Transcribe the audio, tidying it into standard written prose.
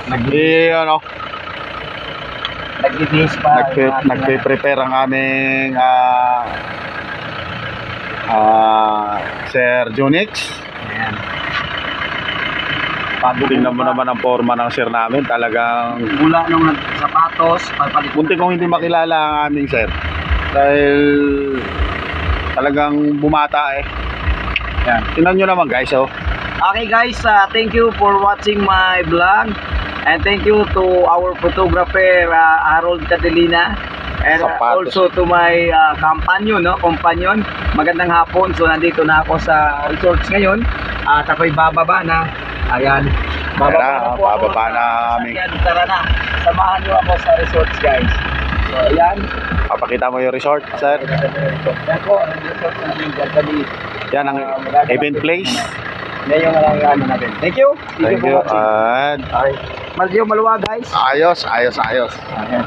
ano, Nagbibihis pa. nagpe-prepare ang aming Sir Junix. Ayan. Tingnan mo naman ang forma ng sir namin. Talagang Mula nung sapatos, papalit. munti kong hindi makilala ang aming sir. Dahil talagang bumata eh. Yan. Tingnan nyo naman guys, oh. Okay guys, thank you for watching my vlog. And thank you to our photographer Harold Catalina. And Sapatos. also to my companion. Magandang hapon. So nandito na ako sa resorts ngayon. At ako'y bababa na. Ayan. Bababa na kami. Ayan, tara na. Samahan nyo ako sa resorts guys. So ayan. Papakita mo yung resort, sir. Yan po, ang resort namin Gagadi. Yan ang event place. Yan yung ano natin. Thank you. Thank for you. watching. And Okay. Medyo maluwag guys. ayos. Ayan.